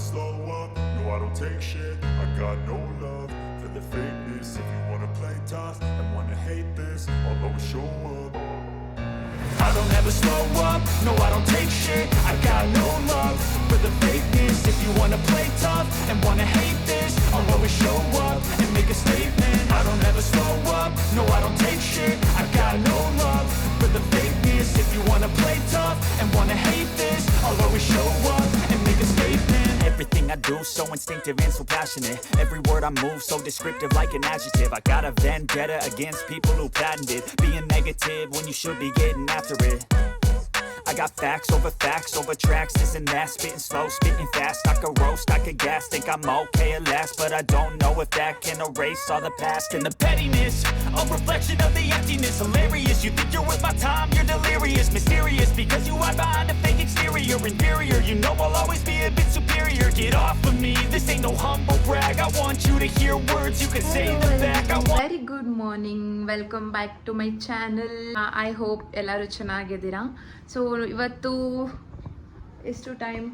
slow up, no I don't take shit. I got no love for the fakeness. If you wanna play tough and wanna hate this, I'll always show up. I don't ever slow up, no I don't take shit. I got no love for the fakeness. If you wanna play tough and wanna hate this, I'll always show up and make a statement. I don't ever slow up, no I don't take shit. I got no love for the fakeness. If you wanna play tough and wanna hate this, I'll always show up and make a statement. Everything I do so instinctive and so passionate. Every word I move so descriptive like an adjective. I got a vendetta against people who patented being negative when you should be getting after it. I got facts over tracks, this and that. Spitting slow, spitting fast. I could roast, I could gas. Think I'm okay at last, but I don't know if that can erase all the past. And the pettiness, a reflection of the emptiness. Hilarious, you think you're worth my time, you're delirious. Mysterious, because you hide behind a fake exterior. Inferior, you know I'll always be a bit superior. Get off of me, this ain't no humble brag. I want you to hear words, you can say them back. I want... Very good morning, welcome back to my channel. I hope ಎಲ್ಲರೂ ಚೆನ್ನಾಗಿದ್ದೀರಾ. So ಇವತ್ತು ಎಷ್ಟು time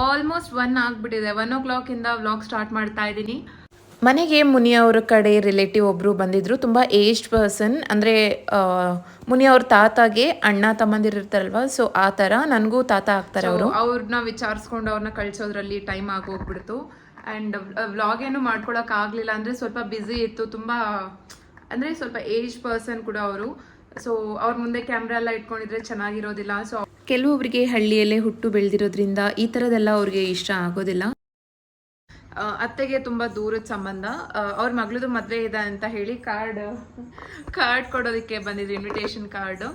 almost 1 ಆಗಿಬಿಟ್ಟಿದೆ. 1 o'clock ಇಂದ vlog start ಮಾಡ್ತಾ ಇದ್ದೀನಿ. ಮನೆಗೆ ಮುನಿಯವ್ರ ಕಡೆ ರಿಲೇಟಿವ್ ಒಬ್ಬರು ಬಂದಿದ್ರು. ತುಂಬ ಏಜ್ಡ್ ಪರ್ಸನ್, ಅಂದರೆ ಮುನಿಯವ್ರ ತಾತಾಗೆ ಅಣ್ಣ ತಮ್ಮಂದಿರಿರ್ತಾರಲ್ವ, ಸೊ ಆ ಥರ ನನಗೂ ತಾತ ಆಗ್ತಾರೆ ಅವರು. ಅವ್ರನ್ನ ವಿಚಾರಿಸ್ಕೊಂಡು ಅವ್ರನ್ನ ಕಳಿಸೋದ್ರಲ್ಲಿ ಟೈಮ್ ಆಗೋಗ್ಬಿಡ್ತು. ಆ್ಯಂಡ್ ವ್ಲಾಗ್ ಏನು ಮಾಡ್ಕೊಳಕ್ಕಾಗಲಿಲ್ಲ, ಅಂದರೆ ಸ್ವಲ್ಪ ಬ್ಯುಸಿ ಇತ್ತು. ತುಂಬ ಅಂದರೆ ಸ್ವಲ್ಪ ಏಜ್ ಪರ್ಸನ್ ಕೂಡ ಅವರು. ಸೊ ಅವ್ರ ಮುಂದೆ ಕ್ಯಾಮ್ರಾ ಎಲ್ಲ ಇಟ್ಕೊಂಡಿದ್ರೆ ಚೆನ್ನಾಗಿರೋದಿಲ್ಲ. ಸೊ ಕೆಲವೊಬ್ಬರಿಗೆ ಹಳ್ಳಿಯಲ್ಲೇ ಹುಟ್ಟು ಬೆಳೆದಿರೋದ್ರಿಂದ ಈ ಥರದ್ದೆಲ್ಲ ಅವ್ರಿಗೆ ಇಷ್ಟ ಆಗೋದಿಲ್ಲ. ಅತ್ತೆಗೆ ತುಂಬ ದೂರದ ಸಂಬಂಧ. ಅವ್ರ ಮಗಳದು ಮದುವೆ ಇದೆ ಅಂತ ಹೇಳಿ ಕಾರ್ಡ್ ಕೊಡೋದಕ್ಕೆ ಬಂದಿದ್ರು, ಇನ್ವಿಟೇಷನ್ ಕಾರ್ಡು.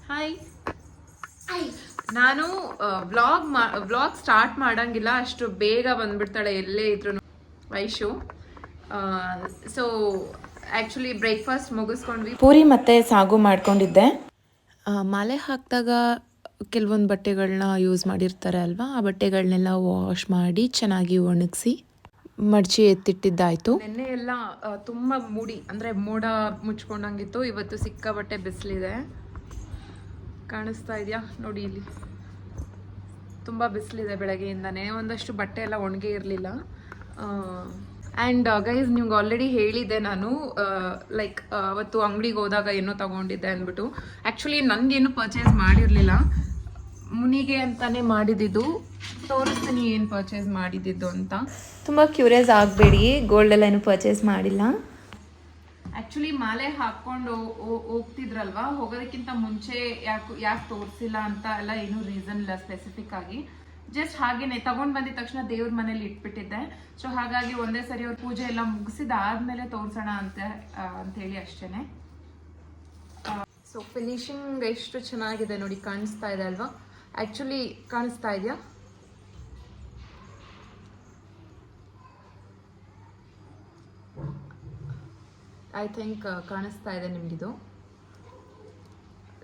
ಹಾಯ್, ನಾನು ವ್ಲಾಗ್ ಸ್ಟಾರ್ಟ್ ಮಾಡಂಗಿಲ್ಲ, ಅಷ್ಟು ಬೇಗ ಬಂದ್ಬಿಡ್ತಾಳೆ ಎಲ್ಲೇ ಇದ್ರು ವೈಶು. ಸೊ ಆ್ಯಕ್ಚುಲಿ ಬ್ರೇಕ್ಫಾಸ್ಟ್ ಮುಗಿಸ್ಕೊಂಡ್ವಿ. ಪೂರಿ ಮತ್ತು ಸಾಗು ಮಾಡ್ಕೊಂಡಿದ್ದೆ. ಮಾಲೆ ಹಾಕಿದಾಗ ಕೆಲವೊಂದು ಬಟ್ಟೆಗಳನ್ನ ಯೂಸ್ ಮಾಡಿರ್ತಾರೆ ಅಲ್ವಾ, ಆ ಬಟ್ಟೆಗಳನ್ನೆಲ್ಲ ವಾಶ್ ಮಾಡಿ ಚೆನ್ನಾಗಿ ಒಣಗಿಸಿ ಮಡಚಿ ಎತ್ತಿಟ್ಟಿದ್ದಾಯಿತು. ನೆನ್ನೆ ಎಲ್ಲ ತುಂಬ ಅಂದರೆ ಮೋಡ ಮುಚ್ಕೊಂಡಂಗಿತ್ತು. ಇವತ್ತು ಸಿಕ್ಕಾಬಟ್ಟೆ ಬಿಸಿಲಿದೆ, ಕಾಣಿಸ್ತಾ ಇದೆಯಾ ನೋಡಿ, ಇಲ್ಲಿ ತುಂಬ ಬಿಸಿಲಿದೆ ಬೆಳಗ್ಗೆಯಿಂದನೇ. ಒಂದಷ್ಟು ಬಟ್ಟೆ ಎಲ್ಲ ಒಣಗೇ ಇರಲಿಲ್ಲ. ಆ್ಯಂಡ್ ಗೈಸ್, ನಿಮ್ಗೆ ಆಲ್ರೆಡಿ ಹೇಳಿದ್ದೆ ನಾನು, ಲೈಕ್ ಅವತ್ತು ಅಂಗಡಿಗೆ ಹೋದಾಗ ಏನೋ ತೊಗೊಂಡಿದ್ದೆ ಅಂದ್ಬಿಟ್ಟು. ಆ್ಯಕ್ಚುಲಿ ನನಗೇನು ಪರ್ಚೇಸ್ ಮಾಡಿರಲಿಲ್ಲ, ಮುನಿಗೆ ಅಂತಲೇ ಮಾಡಿದ್ದು. ತೋರಿಸ್ತೀನಿ ಏನು ಪರ್ಚೇಸ್ ಮಾಡಿದ್ದು ಅಂತ. ತುಂಬ ಕ್ಯೂರಿಯಸ್ ಆಗಬೇಡಿ, ಗೋಲ್ಡೆಲ್ಲ ಏನು ಪರ್ಚೇಸ್ ಮಾಡಿಲ್ಲ. ಆ್ಯಕ್ಚುಲಿ ಮಾಲೆ ಹಾಕ್ಕೊಂಡು ಹೋಗ್ತಿದ್ರಲ್ವ, ಹೋಗೋದಕ್ಕಿಂತ ಮುಂಚೆ ಯಾಕೆ ತೋರಿಸಿಲ್ಲ ಅಂತ ಎಲ್ಲ ಏನೂ ರೀಸನ್ ಇಲ್ಲ ಸ್ಪೆಸಿಫಿಕ್ ಆಗಿ. ಜಸ್ಟ್ ಹಾಗೇನೆ ತಗೊಂಡು ಬಂದಿದ ತಕ್ಷಣ ದೇವ್ರ ಮನೇಲಿ ಇಟ್ಬಿಟ್ಟಿದ್ದೆ. ಸೊ ಹಾಗಾಗಿ ಒಂದೇ ಸರಿ ಅವ್ರ ಪೂಜೆ ಎಲ್ಲ ಮುಗಿಸಿದಾದ್ಮೇಲೆ ತೋರಿಸೋಣ ಅಂತೇಳಿ ಅಷ್ಟೇನೆ. ಸೊ ಫಿನಿಶಿಂಗ್ ಎಷ್ಟು ಚೆನ್ನಾಗಿದೆ ನೋಡಿ, ಕಾಣಿಸ್ತಾ ಇದೆ ಅಲ್ವಾ? ಆ್ಯಕ್ಚುಲಿ ಕಾಣಿಸ್ತಾ ಇದೆಯಾ? ಐ ಥಿಂಕ್ ಕಾಣಿಸ್ತಾ ಇದೆ ನಿಮಗಿದು.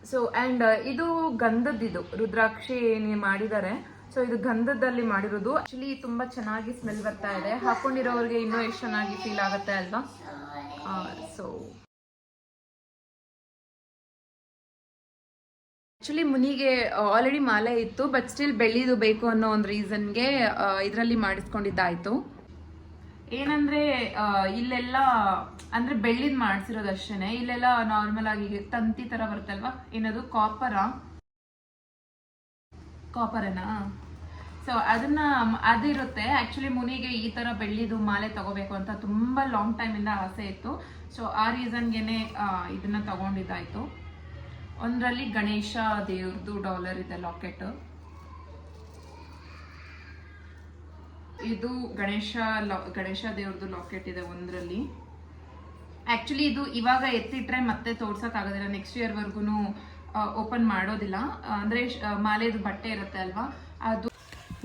ಸೊ ಆ್ಯಂಡ್ ಇದು ಗಂಧದ್ದು, ರುದ್ರಾಕ್ಷಿ ಏನೇ ಮಾಡಿದ್ದಾರೆ. ಸೊ ಇದು ಗಂಧದಲ್ಲಿ ಮಾಡಿರೋದು. ಆ್ಯಕ್ಚುಲಿ ತುಂಬ ಚೆನ್ನಾಗಿ ಸ್ಮೆಲ್ ಬರ್ತಾ ಇದೆ. ಹಾಕೊಂಡಿರೋರಿಗೆ ಇನ್ನೂ ಎಷ್ಟು ಚೆನ್ನಾಗಿ ಫೀಲ್ ಆಗುತ್ತೆ ಅಲ್ವಾ? ಸೊ ಆ್ಯಕ್ಚುಲಿ ಮುನಿಗೆ ಆಲ್ರೆಡಿ ಮಾಲೆ ಇತ್ತು, ಬಟ್ ಸ್ಟಿಲ್ ಬೆಳ್ಳಿದು ಬೇಕು ಅನ್ನೋ ಒಂದು ರೀಸನ್ಗೆ ಇದರಲ್ಲಿ ಮಾಡಿಸ್ಕೊಂಡಿದ್ದಾಯಿತು. ಏನಂದರೆ ಇಲ್ಲೆಲ್ಲ ಅಂದರೆ ಬೆಳ್ಳಿದ್ ಮಾಡಿಸಿರೋದು ಅಷ್ಟೇ. ಇಲ್ಲೆಲ್ಲ ನಾರ್ಮಲ್ ಆಗಿ ತಂತಿ ಥರ ಬರುತ್ತಲ್ವಾ, ಏನದು ಕಾಪರೇನಾ? ಸೊ ಅದಿರುತ್ತೆ. ಆ್ಯಕ್ಚುಲಿ ಮುನಿಗೆ ಈ ಥರ ಬೆಳ್ಳಿದು ಮಾಲೆ ತಗೋಬೇಕು ಅಂತ ತುಂಬ ಲಾಂಗ್ ಟೈಮಿಂದ ಆಸೆ ಇತ್ತು. ಸೊ ಆ ರೀಸನ್ಗೆ ಇದನ್ನು ತಗೊಂಡಿದ್ದಾಯಿತು. ಒಂದರಲ್ಲಿ ಗಣೇಶ ದೇವ್ರದ್ದು ಡಾಲರ್ ಇದೆ ಲಾಕೆಟ್. ಇದು ಗಣೇಶ ದೇವ್ರದ್ದು ಲಾಕೆಟ್ ಇದೆ ಒಂದರಲ್ಲಿ. ಆ್ಯಕ್ಚುಲಿ ಇದು ಇವಾಗ ಎತ್ತಿಟ್ರೆ ಮತ್ತೆ ತೋರ್ಸೋಕ್ಕಾಗೋದಿಲ್ಲ, ನೆಕ್ಸ್ಟ್ ಇಯರ್ವರೆಗೂ ಓಪನ್ ಮಾಡೋದಿಲ್ಲ. ಅಂದರೆ ಮಾಲೆದು ಬಟ್ಟೆ ಇರುತ್ತೆ ಅಲ್ವಾ, ಅದು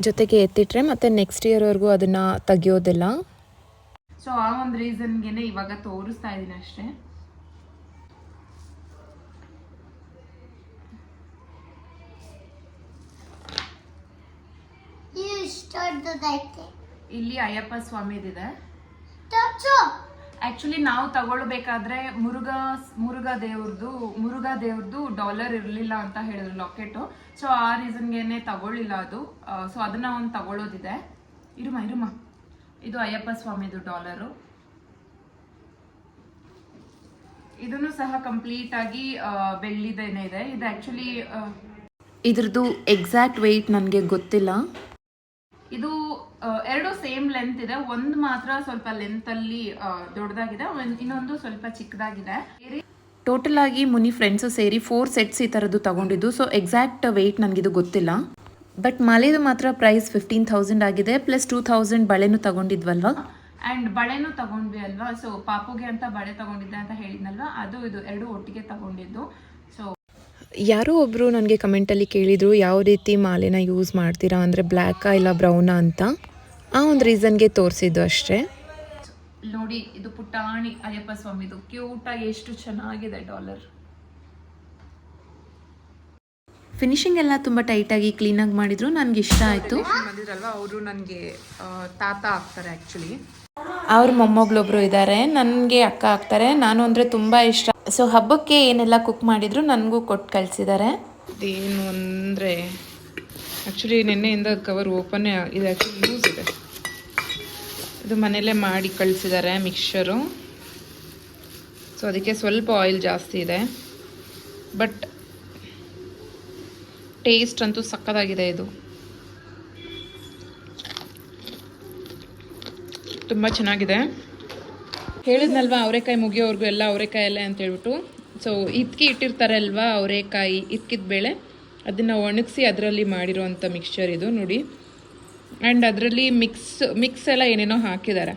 ಜೊತೆಗೆ ಎತ್ತಿಟ್ರೆ ಮತ್ತೆ ನೆಕ್ಸ್ಟ್ ಇಯರ್ವರೆಗೂ ಅದನ್ನು ತೆಗಿಯೋದಿಲ್ಲ. ಸೊ ಆ ಒಂದು ರೀಸನ್ಗೆ ಇವಾಗ ತೋರಿಸ್ತಾ ಇದ್ದೀನಿ ಅಷ್ಟೇ. ಇಲ್ಲಿ ಅಯ್ಯಪ್ಪ ಸ್ವಾಮಿದಿದೆ. ಆಕ್ಚುಲಿ ನಾವು ತಗೊಳ್ಬೇಕಾದ್ರೆ ಮುರುಘಾ ದೇವ್ರದ್ದು ಡಾಲರ್ ಇರಲಿಲ್ಲ ಅಂತ ಹೇಳಿದ್ರು ಲಾಕೆಟ್. ಸೊ ಆ ರೀಸನ್ಗೆನೆ ತಗೊಳ್ಳಿಲ್ಲ ಅದು. ಸೊ ಅದನ್ನ ಒಂದು ತಗೊಳ್ಳೋದಿದೆ. ಇರುಮ ಇದು ಅಯ್ಯಪ್ಪ ಸ್ವಾಮಿದು ಡಾಲರು. ಇದನ್ನು ಸಹ ಕಂಪ್ಲೀಟ್ ಆಗಿ ಬೆಳ್ಳಿದೇನೆ ಇದೆ. ಇದು ಆಕ್ಚುಲಿ ಇದ್ರದ್ದು ಎಕ್ಸಾಕ್ಟ್ ವೆಯ್ಟ್ ನನಗೆ ಗೊತ್ತಿಲ್ಲ. ಇದು ಎರಡು ಸೇಮ್ ಲೆಂತ್ ಇದೆ. ಒಂದು ಮಾತ್ರ ಸ್ವಲ್ಪ ಲೆಂತ್ ಅಲ್ಲಿ ದೊಡ್ಡದಾಗಿದೆ, ಇನ್ನೊಂದು ಸ್ವಲ್ಪ ಚಿಕ್ಕದಾಗಿದೆ. ಟೋಟಲ್ ಆಗಿ ಮುನಿ ಫ್ರೆಂಡ್ಸು ಸೇರಿ 4 ಸೆಟ್ಸ್ ಈ ಥರದ್ದು ತಗೊಂಡಿದ್ದು. ಸೊ ಎಕ್ಸಾಕ್ಟ್ ವೆಯ್ಟ್ ನನಗಿದು ಗೊತ್ತಿಲ್ಲ. ಬಟ್ ಮಾಲೆದು ಮಾತ್ರ ಪ್ರೈಸ್ 15,000 ಆಗಿದೆ. ಪ್ಲಸ್ 2,000 ಬಳೆನೂ ತಗೊಂಡಿದ್ವಲ್ವಾ. ಆ್ಯಂಡ್ ಬಳೆನೂ ತಗೊಂಡ್ವಿ ಅಲ್ವಾ. ಸೊ ಪಾಪುಗೆ ಅಂತ ಬಳೆ ತಗೊಂಡಿದ್ದೆ ಅಂತ ಹೇಳಿದ್ನಲ್ವಾ, ಅದು ಇದು ಎರಡು ಒಟ್ಟಿಗೆ ತಗೊಂಡಿದ್ದು. ಸೊ ಯಾರೋ ಒಬ್ಬರು ನನಗೆ ಕಮೆಂಟಲ್ಲಿ ಕೇಳಿದರು ಯಾವ ರೀತಿ ಮಾಲೆನ ಯೂಸ್ ಮಾಡ್ತೀರಾ, ಅಂದರೆ ಬ್ಲ್ಯಾಕಾ ಇಲ್ಲ ಬ್ರೌನಾ ಅಂತ. ಆ ಒಂದು ರೀಸನ್ಗೆ ತೋರಿಸಿದ್ದು ಅಷ್ಟೇ. ನೋಡಿ, ಇದು ಪುಟಾಣಿ ಅಯ್ಯಪ್ಪ ಸ್ವಾಮಿದು ಕ್ಯೂಟಾಗಿ ಎಷ್ಟು ಚೆನ್ನಾಗಿದೆ ಡಾಲರ್. ಫಿನಿಶಿಂಗ್ ಎಲ್ಲ ತುಂಬ ಟೈಟಾಗಿ ಕ್ಲೀನಾಗಿ ಮಾಡಿದ್ರು, ನನಗೆ ಇಷ್ಟ ಆಯಿತು. ಬಂದಿದ್ರಲ್ವ, ಅವರು ನನಗೆ ತಾತ ಆಗ್ತಾರೆ ಆ್ಯಕ್ಚುಲಿ. ಅವ್ರ ಮೊಮ್ಮಗಳೊಬ್ರು ಇದ್ದಾರೆ, ನನಗೆ ಅಕ್ಕ ಆಗ್ತಾರೆ. ನಾನು ಅಂದರೆ ತುಂಬ ಇಷ್ಟ. ಸೊ ಹಬ್ಬಕ್ಕೆ ಏನೆಲ್ಲ ಕುಕ್ ಮಾಡಿದ್ರು ನನಗೂ ಕೊಟ್ಟು ಕಳಿಸಿದ್ದಾರೆ. ಇದೇನು ಅಂದರೆ ಆ್ಯಕ್ಚುಲಿ ನಿನ್ನೆಯಿಂದ ಕವರ್ ಓಪನ್ ಇದೆ. ಆ್ಯಕ್ಚುಲಿ ಯೂಸ್ ಇದೆ. ಇದು ಮನೆಯಲ್ಲೇ ಮಾಡಿ ಕಳಿಸಿದ್ದಾರೆ ಮಿಕ್ಸ್ಚರು. ಸೊ ಅದಕ್ಕೆ ಸ್ವಲ್ಪ ಆಯಿಲ್ ಜಾಸ್ತಿ ಇದೆ, ಬಟ್ ಟೇಸ್ಟ್ ಅಂತೂ ಸಕ್ಕತ್ತಾಗಿದೆ. ಇದು ತುಂಬ ಚೆನ್ನಾಗಿದೆ. ಹೇಳಿದ್ನಲ್ವ ಅವರೆಕಾಯಿ ಮುಗಿಯೋವರೆಗೂ ಎಲ್ಲ ಅವರೆಕಾಯಿ ಎಲ್ಲ ಅಂತ ಹೇಳ್ಬಿಟ್ಟು. ಸೊ ಇದಕ್ಕೆ ಇಟ್ಟಿರ್ತಾರೆ ಅಲ್ವಾ ಅವರೆಕಾಯಿ, ಇದಕ್ಕಿದ ಬೇಳೆ, ಅದನ್ನು ಒಣಗಿಸಿ ಅದರಲ್ಲಿ ಮಾಡಿರೋವಂಥ ಮಿಕ್ಸ್ಚರ್ ಇದು ನೋಡಿ. ಆ್ಯಂಡ್ ಅದರಲ್ಲಿ ಮಿಕ್ಸ್ ಎಲ್ಲ ಏನೇನೋ ಹಾಕಿದ್ದಾರೆ.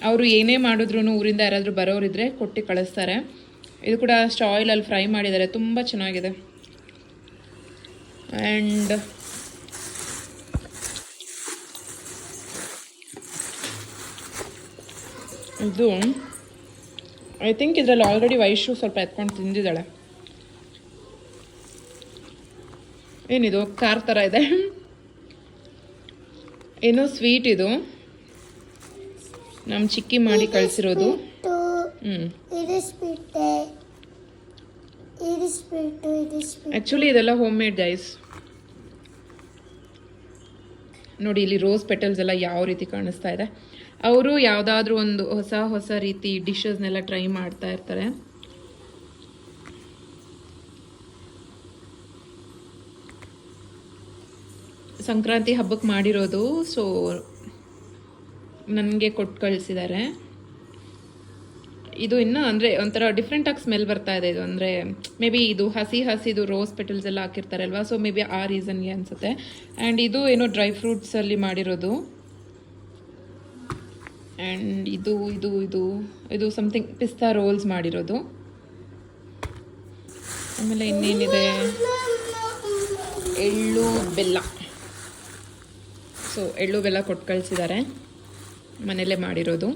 ಅವರು ಏನೇ ಮಾಡಿದ್ರು ಊರಿಂದ ಯಾರಾದರೂ ಬರೋರಿದ್ರೆ ಕೊಟ್ಟು ಕಳಿಸ್ತಾರೆ. ಇದು ಕೂಡ ಅಷ್ಟು ಆಯಿಲಲ್ಲಿ ಫ್ರೈ ಮಾಡಿದ್ದಾರೆ, ತುಂಬ ಚೆನ್ನಾಗಿದೆ. ಆ್ಯಂಡ್ ಇದು ಐ ಥಿಂಕ್ ಇದರಲ್ಲಿ ಆಲ್ರೆಡಿ ವೈಶು ಸ್ವಲ್ಪ ಎತ್ಕೊಂಡು ತಿಂದಿದ್ದಾಳೆ. ಏನಿದು ಖಾರ ಥರ ಇದೆ, ಏನೋ ಸ್ವೀಟ್. ಇದು ನಮ್ಮ ಚಿಕ್ಕಿ ಮಾಡಿ ಕಳಿಸಿರೋದು. ಆ್ಯಕ್ಚುಲಿ ಇದೆಲ್ಲ ಹೋಮ್ ಮೇಡ್ ಗೈಸ್. ನೋಡಿ ಇಲ್ಲಿ ರೋಸ್ ಪೆಟಲ್ಸ್ ಎಲ್ಲ ಯಾವ ರೀತಿ ಕಾಣಿಸ್ತಾ ಇದೆ. ಅವರು ಯಾವುದಾದ್ರೂ ಒಂದು ಹೊಸ ರೀತಿ ಡಿಶಸ್ನೆಲ್ಲ ಟ್ರೈ ಮಾಡ್ತಾ ಇರ್ತಾರೆ. ಸಂಕ್ರಾಂತಿ ಹಬ್ಬಕ್ಕೆ ಮಾಡಿರೋದು. ಸೊ ನನಗೆ ಕೊಟ್ಟು ಕಳಿಸಿದ್ದಾರೆ. ಇದು ಇನ್ನೂ ಅಂದರೆ ಒಂಥರ ಡಿಫ್ರೆಂಟಾಗಿ ಸ್ಮೆಲ್ ಬರ್ತಾ ಇದೆ. ಇದು ಅಂದರೆ ಮೇ ಬಿ ಇದು ಹಸಿದು ರೋಸ್ ಪೆಟಲ್ಸ್ ಎಲ್ಲ ಹಾಕಿರ್ತಾರೆ ಅಲ್ವಾ. ಸೊ ಮೇ ಬಿ ಆ ರೀಸನ್ಗೆ ಅನಿಸುತ್ತೆ. ಆ್ಯಂಡ್ ಇದು ಏನೋ ಡ್ರೈ ಫ್ರೂಟ್ಸಲ್ಲಿ ಮಾಡಿರೋದು. ಆ್ಯಂಡ್ ಇದು ಸಮಥಿಂಗ್ ಪಿಸ್ತಾ ರೋಲ್ಸ್ ಮಾಡಿರೋದು. ಆಮೇಲೆ ಇನ್ನೇನಿದೆ, ಎಳ್ಳು ಬೆಲ್ಲ. ಸೊ ಎಳ್ಳು ಬೆಲ್ಲ ಕೊಟ್ಟು ಕಳಿಸಿದ್ದಾರೆ, ಮನೆಯಲ್ಲೇ ಮಾಡಿರೋದು.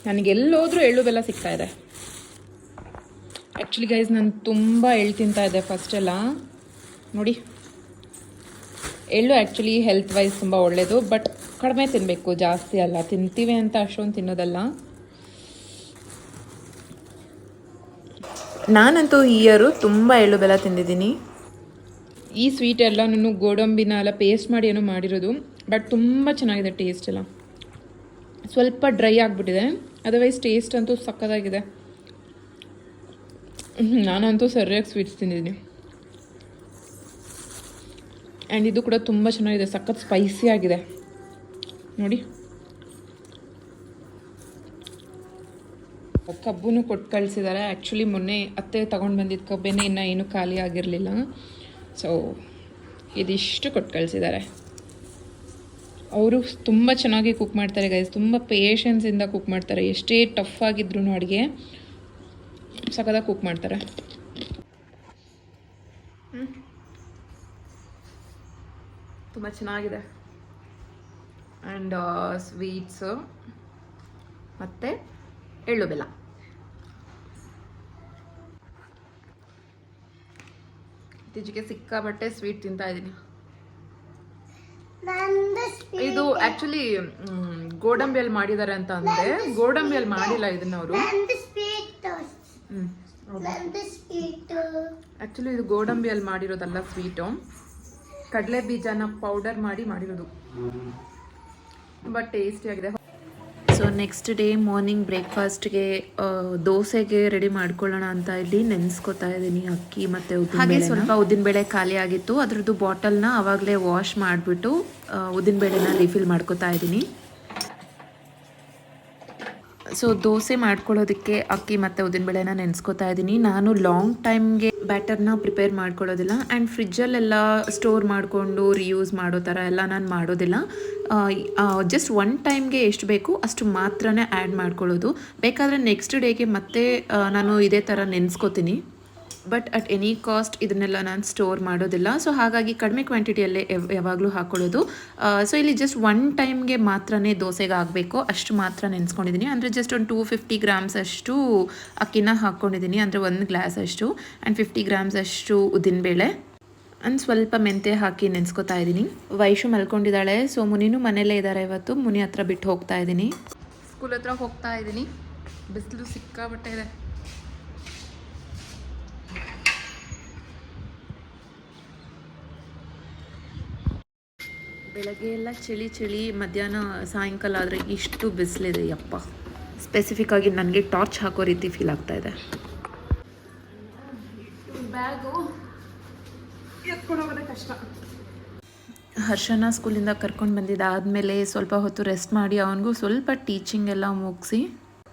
ನನಗೆಲ್ಲೋದ್ರೂ ಎಳ್ಳು ಬೆಲ್ಲ ಸಿಗ್ತಾ ಇದೆ. ಆ್ಯಕ್ಚುಲಿ ಗೈಸ್ ನಾನು ತುಂಬ ಎಳ್ಳು ತಿಂತಾ ಇದ್ದೆ ಫಸ್ಟೆಲ್ಲ. ನೋಡಿ, ಎಳ್ಳು ಆ್ಯಕ್ಚುಲಿ ಹೆಲ್ತ್ ವೈಸ್ ತುಂಬ ಒಳ್ಳೆಯದು, ಬಟ್ ಕಡಿಮೆ ತಿನ್ನಬೇಕು, ಜಾಸ್ತಿ ಅಲ್ಲ. ತಿಂತೀವಿ ಅಂತ ಅಷ್ಟೊಂದು ತಿನ್ನೋದಲ್ಲ. ನಾನಂತೂ ಈ ಇಯರು ತುಂಬ ಎಳ್ಳು ಬೆಲ್ಲ ತಿಂದಿದ್ದೀನಿ. ಈ ಸ್ವೀಟ್ ಎಲ್ಲ ನಾನು ಗೋಡಂಬಿನ ಎಲ್ಲ ಪೇಸ್ಟ್ ಮಾಡಿ ಏನೋ ಮಾಡಿರೋದು, ಬಟ್ ತುಂಬ ಚೆನ್ನಾಗಿದೆ ಟೇಸ್ಟ್ ಎಲ್ಲ. ಸ್ವಲ್ಪ ಡ್ರೈ ಆಗಿಬಿಟ್ಟಿದೆ, ಅದರ್ವೈಸ್ ಟೇಸ್ಟ್ ಅಂತೂ ಸಕ್ಕತ್ತಾಗಿದೆ. ನಾನಂತೂ ಸರಿಯಾಗಿ ಸ್ವೀಟ್ಸ್ ತಿಂದಿದ್ದೀನಿ. ಆ್ಯಂಡ್ ಇದು ಕೂಡ ತುಂಬ ಚೆನ್ನಾಗಿದೆ, ಸಖತ್ ಸ್ಪೈಸಿ ಆಗಿದೆ ನೋಡಿ. ಕಬ್ಬು ಕೊಟ್ಟು ಕಳಿಸಿದ್ದಾರೆ. ಆ್ಯಕ್ಚುಲಿ ಮೊನ್ನೆ ಅತ್ತೆ ತೊಗೊಂಡು ಬಂದಿದ್ದು ಕಬ್ಬೇನೆ ಇನ್ನೂ ಏನೂ ಖಾಲಿ ಆಗಿರಲಿಲ್ಲ. ಸೊ ಇದಿಷ್ಟು ಕೊಟ್ಟು ಕಳಿಸಿದ್ದಾರೆ. ಅವರು ತುಂಬ ಚೆನ್ನಾಗಿ ಕುಕ್ ಮಾಡ್ತಾರೆ ಗೈಸ್, ತುಂಬ ಪೇಷನ್ಸಿಂದ ಕುಕ್ ಮಾಡ್ತಾರೆ. ಎಷ್ಟೇ ಟಫ್ ಆಗಿದ್ರು ಅಡುಗೆ ಸಖತ್ತಾಗಿ ಕುಕ್ ಮಾಡ್ತಾರೆ. ತುಂಬ ಚೆನ್ನಾಗಿದೆ. ಆ್ಯಂಡ್ ಸ್ವೀಟ್ಸು ಮತ್ತು ಎಳ್ಳು ಬೆಲ್ಲ. ಇತ್ತೀಚೆಗೆ ಸಿಕ್ಕಾಬಟ್ಟೆ ಸ್ವೀಟ್ ತಿಂತಾ ಇದ್ದೀನಿ. ಇದು ಆ್ಯಕ್ಚುಲಿ ಗೋಡಂಬಿಯಲ್ಲಿ ಮಾಡಿದ್ದಾರೆ ಅಂತ ಅಂದೆ. ಗೋಡಂಬಿಯಲ್ಲಿ ಮಾಡಿಲ್ಲ ಇದನ್ನ ಅವರು. ಆ್ಯಕ್ಚುಲಿ ಇದು ಗೋಡಂಬಿಯಲ್ಲಿ ಮಾಡಿರೋದಲ್ಲ ಸ್ವೀಟು, ಕಡಲೆ ಬೀಜನ ಪೌಡರ್ ಮಾಡಿರೋದು. ಬಟ್ ಟೇಸ್ಟಿಯಾಗಿದೆ. ಸೊ ನೆಕ್ಸ್ಟ್ ಡೇ ಮಾರ್ನಿಂಗ್ ಬ್ರೇಕ್ಫಾಸ್ಟ್ಗೆ ದೋಸೆಗೆ ರೆಡಿ ಮಾಡ್ಕೊಳ್ಳೋಣ ಅಂತ ಇಲ್ಲಿ ನೆನೆಸ್ಕೊತಾ ಇದ್ದೀನಿ ಅಕ್ಕಿ ಮತ್ತು ಹಾಗೆ ಸ್ವಲ್ಪ ಉದ್ದಿನಬೇಳೆ ಖಾಲಿ ಆಗಿತ್ತು, ಅದ್ರದ್ದು ಬಾಟಲ್ನ ಆವಾಗಲೇ ವಾಶ್ ಮಾಡಿಬಿಟ್ಟು ಉದ್ದಿನಬೇಳೆನ ರಿಫಿಲ್ ಮಾಡ್ಕೊತಾ ಇದ್ದೀನಿ. ಸೊ ದೋಸೆ ಮಾಡ್ಕೊಳ್ಳೋದಕ್ಕೆ ಅಕ್ಕಿ ಮತ್ತು ಉದ್ದಿನಬೇಳೆನ ನೆನೆಸ್ಕೊತಾ ಇದ್ದೀನಿ. ನಾನು ಲಾಂಗ್ ಟೈಮ್ಗೆ ಬ್ಯಾಟರ್ನ ಪ್ರಿಪೇರ್ ಮಾಡ್ಕೊಳ್ಳೋದಿಲ್ಲ ಆ್ಯಂಡ್ ಫ್ರಿಜ್ಜಲ್ಲೆಲ್ಲ ಸ್ಟೋರ್ ಮಾಡಿಕೊಂಡು ರಿಯೂಸ್ ಮಾಡೋ ಥರ ಎಲ್ಲ ನಾನು ಮಾಡೋದಿಲ್ಲ. ಜಸ್ಟ್ ಒನ್ ಟೈಮ್ಗೆ ಎಷ್ಟು ಬೇಕು ಅಷ್ಟು ಮಾತ್ರನೇ ಆ್ಯಡ್ ಮಾಡ್ಕೊಳ್ಳೋದು. ಬೇಕಾದರೆ ನೆಕ್ಸ್ಟ್ ಡೇಗೆ ಮತ್ತೆ ನಾನು ಇದೇ ಥರ ನೆನೆಸ್ಕೋತೀನಿ. ಬಟ್ ಅಟ್ ಎನಿ ಕಾಸ್ಟ್ ಇದನ್ನೆಲ್ಲ ನಾನು ಸ್ಟೋರ್ ಮಾಡೋದಿಲ್ಲ. ಸೊ ಹಾಗಾಗಿ ಕಡಿಮೆ ಕ್ವಾಂಟಿಟಿಯಲ್ಲೇ ಯಾವಾಗಲೂ ಹಾಕ್ಕೊಳ್ಳೋದು. ಸೊ ಇಲ್ಲಿ ಜಸ್ಟ್ ಒನ್ ಟೈಮ್ಗೆ ಮಾತ್ರನೇ ದೋಸೆಗೆ ಆಗಬೇಕು ಅಷ್ಟು ಮಾತ್ರ ನೆನೆಸ್ಕೊಂಡಿದ್ದೀನಿ. ಅಂದರೆ ಜಸ್ಟ್ ಒಂದು 250 ಗ್ರಾಮ್ಸ್ ಅಷ್ಟು ಅಕ್ಕಿನ ಹಾಕ್ಕೊಂಡಿದ್ದೀನಿ, ಅಂದರೆ 1 ಗ್ಲಾಸ್ ಅಷ್ಟು. ಆ್ಯಂಡ್ 50 ಗ್ರಾಮ್ಸ್ ಅಷ್ಟು ಉದ್ದಿನಬೇಳೆ ಅಂಡ್ ಸ್ವಲ್ಪ ಮೆಂತ್ಯ ಹಾಕಿ ನೆನೆಸ್ಕೊತಾ ಇದ್ದೀನಿ. ವೈಶು ಮಲ್ಕೊಂಡಿದ್ದಾಳೆ. ಸೊ ಮುನಿನೂ ಮನೆಯಲ್ಲೇ ಇದ್ದಾರೆ ಇವತ್ತು. ಮುನಿ ಹತ್ರ ಬಿಟ್ಟು ಹೋಗ್ತಾ ಇದ್ದೀನಿ. ಸ್ಕೂಲ್ ಹತ್ರ ಹೋಗ್ತಾ ಇದ್ದೀನಿ. ಬಿಸಿಲು ಸಿಕ್ಕಾಬಟ್ಟೆ ಇದೆ. ಬೆಳಗ್ಗೆ ಎಲ್ಲ ಚಳಿ ಮಧ್ಯಾಹ್ನ ಸಾಯಂಕಾಲ ಆದರೆ ಇಷ್ಟು ಬಿಸಿಲಿದೆ ಯಪ್ಪ. ಸ್ಪೆಸಿಫಿಕ್ಕಾಗಿ ನನಗೆ ಟಾರ್ಚ್ ಹಾಕೋ ರೀತಿ ಫೀಲ್ ಆಗ್ತಾ ಇದೆ. ಬ್ಯಾಗು ಎತ್ಕೊಂಡೋಗೋದೇ ಕಷ್ಟ. ಹರ್ಷನ ಸ್ಕೂಲಿಂದ ಕರ್ಕೊಂಡು ಬಂದಿದ್ದಾದಮೇಲೆ ಸ್ವಲ್ಪ ಹೊತ್ತು ರೆಸ್ಟ್ ಮಾಡಿ ಅವನಿಗೂ ಸ್ವಲ್ಪ ಟೀಚಿಂಗ್ ಎಲ್ಲ ಮುಗಿಸಿ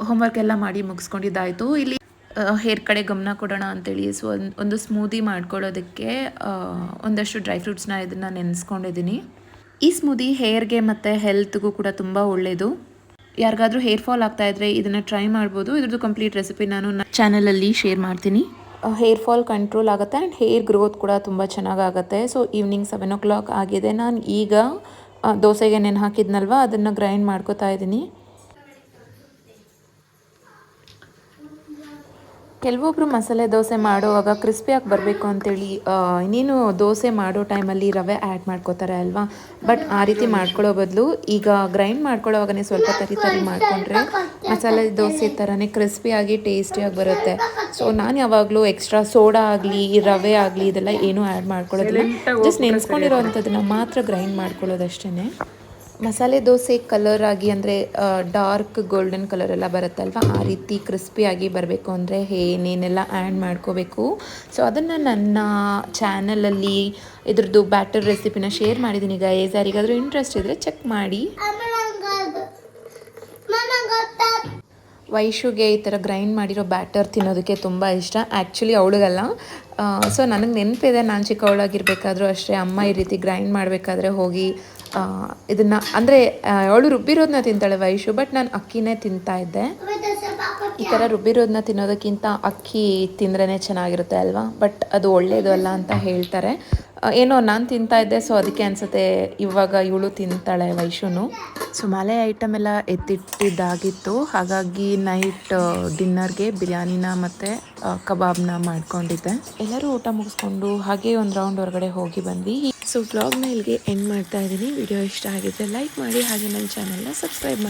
ಹೋಮ್ವರ್ಕ್ ಎಲ್ಲ ಮಾಡಿ ಮುಗಿಸ್ಕೊಂಡಿದ್ದಾಯಿತು. ಇಲ್ಲಿ ಹೇರ್ ಕಡೆ ಗಮನ ಕೊಡೋಣ ಅಂತೇಳಿ ಸೊ ಒಂದು ಸ್ಮೂದಿ ಮಾಡ್ಕೊಳ್ಳೋದಕ್ಕೆ ಒಂದಷ್ಟು ಡ್ರೈ ಫ್ರೂಟ್ಸ್ನ ಇದನ್ನು ನೆನೆಸ್ಕೊಂಡಿದ್ದೀನಿ. ಈ ಸ್ಮೂದಿ ಹೇರ್ಗೆ ಮತ್ತು ಹೆಲ್ತ್ಗೂ ಕೂಡ ತುಂಬ ಒಳ್ಳೆಯದು. ಯಾರಿಗಾದ್ರೂ ಹೇರ್ ಫಾಲ್ ಆಗ್ತಾಯಿದ್ರೆ ಇದನ್ನು ಟ್ರೈ ಮಾಡ್ಬೋದು. ಇದ್ರದ್ದು ಕಂಪ್ಲೀಟ್ ರೆಸಿಪಿ ನಾನು ಚಾನಲಲ್ಲಿ ಶೇರ್ ಮಾಡ್ತೀನಿ. ಹೇರ್ ಫಾಲ್ ಕಂಟ್ರೋಲ್ ಆಗುತ್ತೆ ಆ್ಯಂಡ್ ಹೇರ್ ಗ್ರೋತ್ ಕೂಡ ತುಂಬ ಚೆನ್ನಾಗಾಗುತ್ತೆ. ಸೊ ಈವ್ನಿಂಗ್ 7 o'clock ಆಗಿದೆ. ನಾನು ಈಗ ದೋಸೆಗೆ ನೆನೆ ಹಾಕಿದ್ನಲ್ವ ಅದನ್ನು ಗ್ರೈಂಡ್ ಮಾಡ್ಕೊತಾ ಇದ್ದೀನಿ. ಕೆಲವೊಬ್ಬರು ಮಸಾಲೆ ದೋಸೆ ಮಾಡುವಾಗ ಕ್ರಿಸ್ಪಿಯಾಗಿ ಬರಬೇಕು ಅಂತೇಳಿ ಇನ್ನೇನು ದೋಸೆ ಮಾಡೋ ಟೈಮಲ್ಲಿ ರವೆ ಆ್ಯಡ್ ಮಾಡ್ಕೋತಾರೆ ಅಲ್ವಾ. ಬಟ್ ಆ ರೀತಿ ಮಾಡ್ಕೊಳ್ಳೋ ಬದಲು ಈಗ ಗ್ರೈಂಡ್ ಮಾಡ್ಕೊಳ್ಳೋವಾಗನೇ ಸ್ವಲ್ಪ ತರಿ ಮಾಡಿಕೊಂಡ್ರೆ ಮಸಾಲೆ ದೋಸೆ ಥರನೇ ಕ್ರಿಸ್ಪಿಯಾಗಿ ಟೇಸ್ಟಿಯಾಗಿ ಬರುತ್ತೆ. ಸೊ ನಾನು ಯಾವಾಗಲೂ ಎಕ್ಸ್ಟ್ರಾ ಸೋಡಾ ಆಗಲಿ ರವೆ ಆಗಲಿ ಇದೆಲ್ಲ ಏನೂ ಆ್ಯಡ್ ಮಾಡ್ಕೊಳ್ಳೋದಿಲ್ಲ. ಜಸ್ಟ್ ನೆನೆಸ್ಕೊಂಡಿರೋ ಅಂಥದ್ದನ್ನು ಮಾತ್ರ ಗ್ರೈಂಡ್ ಮಾಡ್ಕೊಳ್ಳೋದಷ್ಟೇ. ಮಸಾಲೆ ದೋಸೆ ಕಲರ್ ಆಗಿ ಅಂದರೆ ಡಾರ್ಕ್ ಗೋಲ್ಡನ್ ಕಲರ್ ಎಲ್ಲ ಬರುತ್ತಲ್ವ, ಆ ರೀತಿ ಕ್ರಿಸ್ಪಿಯಾಗಿ ಬರಬೇಕು ಅಂದರೆ ಏನೇನೆಲ್ಲ ಆ್ಯಡ್ ಮಾಡ್ಕೋಬೇಕು. ಸೊ ಅದನ್ನು ನನ್ನ ಚಾನಲಲ್ಲಿ ಇದ್ರದ್ದು ಬ್ಯಾಟರ್ ರೆಸಿಪಿನ ಶೇರ್ ಮಾಡಿದ್ದೀನಿ ಗೈಸ್. ಯಾರಿಗಾದರೂ ಇಂಟ್ರೆಸ್ಟ್ ಇದ್ದರೆ ಚೆಕ್ ಮಾಡಿ. ವೈಶುಗೆ ಈ ಥರ ಗ್ರೈಂಡ್ ಮಾಡಿರೋ ಬ್ಯಾಟರ್ ತಿನ್ನೋದಕ್ಕೆ ತುಂಬ ಇಷ್ಟ. ಆ್ಯಕ್ಚುಲಿ ಅವಳಿಗಲ್ಲ. ಸೊ ನನಗೆ ನೆನಪಿದೆ, ನಾನು ಚಿಕ್ಕವಳಾಗಿರ್ಬೇಕಾದ್ರೂ ಅಷ್ಟೇ ಅಮ್ಮ ಈ ರೀತಿ ಗ್ರೈಂಡ್ ಮಾಡಬೇಕಾದ್ರೆ ಹೋಗಿ ಇದನ್ನು ಅಂದರೆ ಅವಳು ರುಬ್ಬಿರೋದನ್ನ ತಿಂತಾಳೆ ವೈಶು, ಬಟ್ ನಾನು ಅಕ್ಕಿನೇ ತಿಂತಾಯಿದ್ದೆ. ಈ ಥರ ರುಬ್ಬಿರೋದನ್ನ ತಿನ್ನೋದಕ್ಕಿಂತ ಅಕ್ಕಿ ತಿಂದ್ರೇ ಚೆನ್ನಾಗಿರುತ್ತೆ ಅಲ್ವಾ. ಬಟ್ ಅದು ಒಳ್ಳೆಯದು ಅಲ್ಲ ಅಂತ ಹೇಳ್ತಾರೆ. ಏನೋ ನಾನು ತಿಂತಾಯಿದ್ದೆ, ಸೊ ಅದಕ್ಕೆ ಅನಿಸುತ್ತೆ ಇವಾಗ ಇವಳು ತಿಂತಾಳೆ ವೈಶುನು. ಸೊ ಮಳೆ ಐಟಮ್ ಎಲ್ಲ ಎತ್ತಿಟ್ಟಿದ್ದಾಗಿತ್ತು, ಹಾಗಾಗಿ ನೈಟ್ ಡಿನ್ನರ್ಗೆ ಬಿರಿಯಾನಿನ ಮತ್ತು ಕಬಾಬ್ನ ಮಾಡ್ಕೊಂಡಿದ್ದೆ. ಎಲ್ಲರೂ ಊಟ ಮುಗಿಸ್ಕೊಂಡು ಹಾಗೆ ಒಂದು ರೌಂಡ್ ಹೊರಗಡೆ ಹೋಗಿ ಬಂದ್ವಿ. ಸೊ ವ್ಲಾಗ್ನ ಇಲ್ಲಿಗೆ ಎಂಡ್ ಮಾಡ್ತಾ ಇದ್ದೀನಿ. ವಿಡಿಯೋ ಇಷ್ಟ ಆಗಿದ್ದರೆ ಲೈಕ್ ಮಾಡಿ, ಹಾಗೆ ನನ್ನ ಚಾನಲ್ನ ಸಬ್ಸ್ಕ್ರೈಬ್ ಮಾಡಿ.